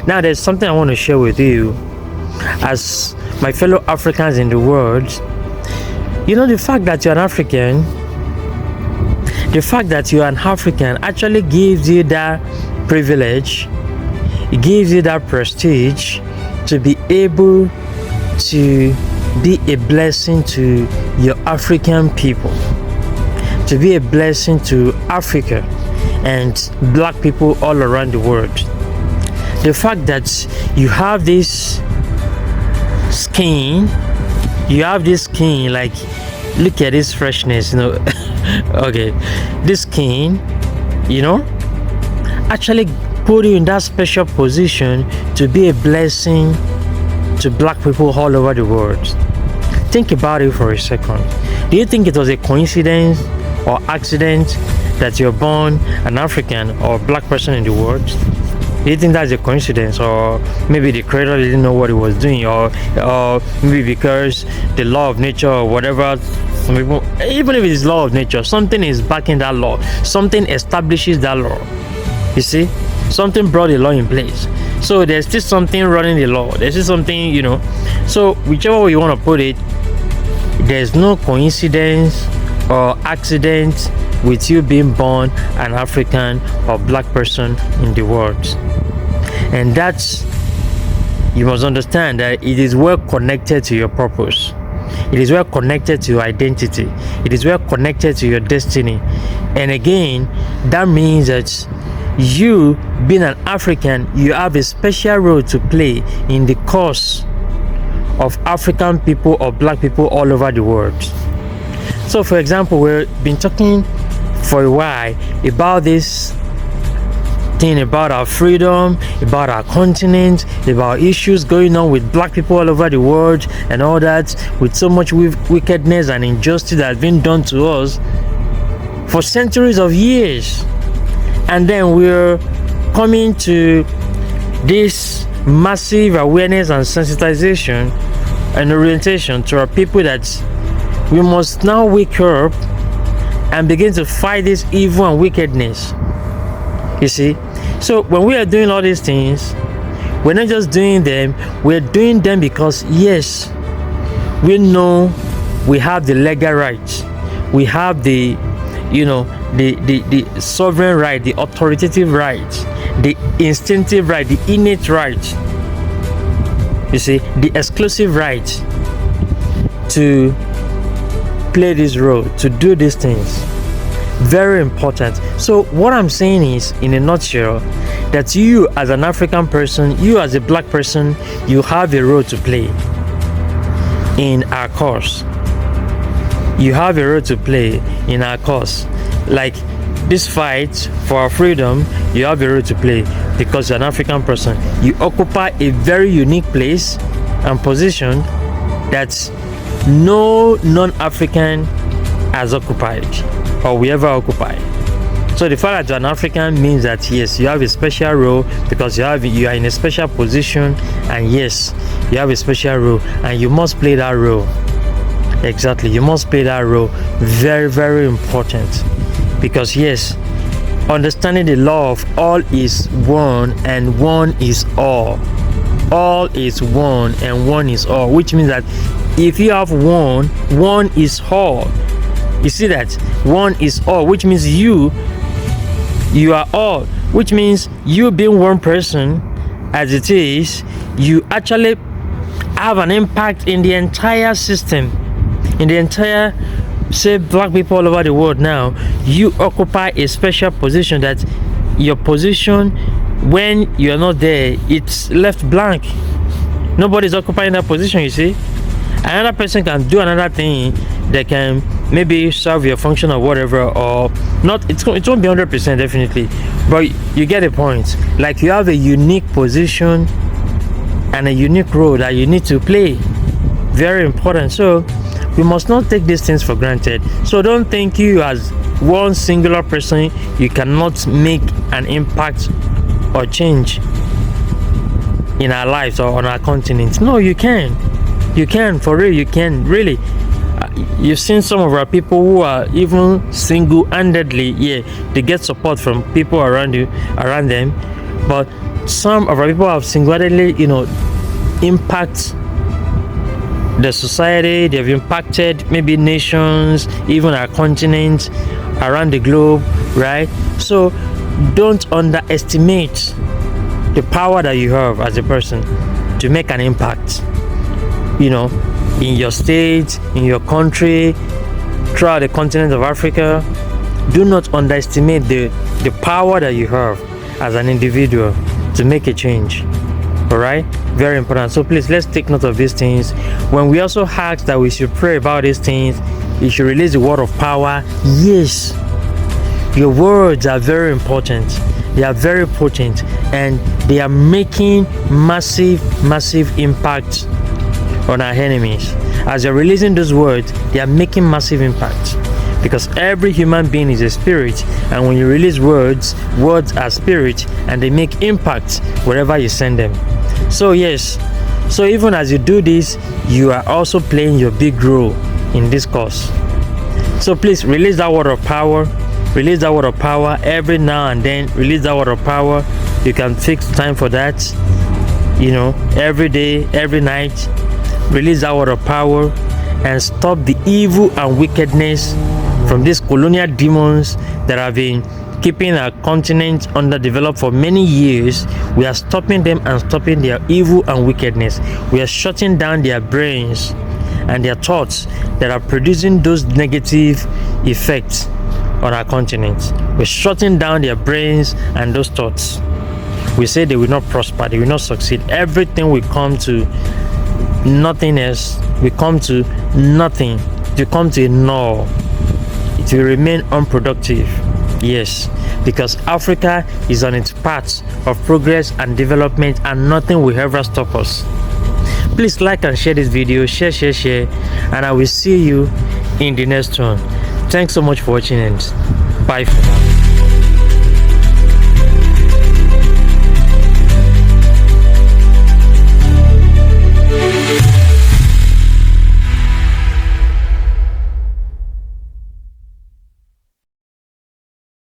Now, there's something I want to share with you as my fellow Africans in the world. The fact that you're an African, actually gives you that privilege, it gives you that prestige to be able to be a blessing to your African people, to be a blessing to Africa and black people all around the world. The fact that you have this skin, like, look at this freshness, okay, this skin, actually put you in that special position to be a blessing to black people all over the world. Think about it for a second. Do you think it was a coincidence or accident that you're born an African or black person in the world? Do you think that's a coincidence, or maybe the creator didn't know what he was doing, or maybe because the law of nature or whatever? Some people, even if it's law of nature, something is backing that law, something establishes that law. You see, something brought the law in place. So there's still something running the law. There's still something, So whichever way you want to put it, there's no coincidence or accident with you being born an African or black person in the world. And that's, you must understand that it is well connected to your purpose. It is well connected to your identity. It is well connected to your destiny. And again, that means that you, being an African, you have a special role to play in the cause of African people or black people all over the world. So, for example, we've been talking for a while about this thing, about our freedom, about our continent, about issues going on with black people all over the world and all that, with so much wickedness and injustice that has been done to us for centuries of years. And then we're coming to this massive awareness and sensitization and orientation to our people that we must now wake up and begin to fight this evil and wickedness. You see? So when we are doing all these things, we're not just doing them, we're doing them because, yes, we know we have the legal right. We have the, the sovereign right, the authoritative right, the instinctive right, the innate right. You see, the exclusive right to play this role, to do these things. Very important. So what I'm saying is, in a nutshell, that you as an African person, you as a black person, you have a role to play in our cause. You have a role to play in our cause. Like this fight for our freedom, you have a role to play because you're an African person. You occupy a very unique place and position that no non-African has occupied or will ever occupy. So the fact that you're an African means that, yes, you have a special role because you are in a special position, and yes, you have a special role and you must play that role. Exactly, you must play that role. Very, very important, because yes, understanding the law of all is one and one is all. All is one and one is all, which means that if you have one, one is all. You see that? One is all, which means you are all, which means you being one person as it is, you actually have an impact in the entire system, in the entire, say, black people all over the world. Now you occupy a special position that your position, when you're not there, it's left blank. Nobody's occupying that position. You see, another person can do another thing. They can maybe serve your function or whatever, or not. It won't be 100% definitely, but you get the point. Like, you have a unique position and a unique role that you need to play. Very important. So we must not take these things for granted. So don't think you as one singular person, you cannot make an impact or change in our lives or on our continent. No, you can. You can, for real, you can, really. You've seen some of our people who are even single-handedly, they get support from people around them, but some of our people have singularly, impact the society. They have impacted maybe nations, even our continent, around the globe, right? So don't underestimate the power that you have as a person to make an impact, in your state, in your country, throughout the continent of Africa. Do not underestimate the power that you have as an individual to make a change. All right, very important. So please, let's take note of these things. When we also ask that we should pray about these things, you should release the word of power. Yes, your words are very important. They are very potent, and they are making massive impact on our enemies. As you're releasing those words, they are making massive impact, because every human being is a spirit, and when you release words are spirit, and they make impact wherever you send them. So yes, so even as you do this, you are also playing your big role in this cause. So please release that word of power. Release that word of power every now and then. Release that word of power. You can fix time for that, every day, every night. Release that word of power and stop the evil and wickedness from these colonial demons that have been keeping our continent underdeveloped for many years. We are stopping them and stopping their evil and wickedness. We are shutting down their brains and their thoughts that are producing those negative effects on our continent. We're shutting down their brains and those thoughts. We say they will not prosper, they will not succeed. Everything will come to nothingness. We come to nothing. We come to a null. It will remain unproductive. Yes, because Africa is on its path of progress and development, and nothing will ever stop us. Please like and share this video. Share, and I will see you in the next one. Thanks so much for watching, and bye for now.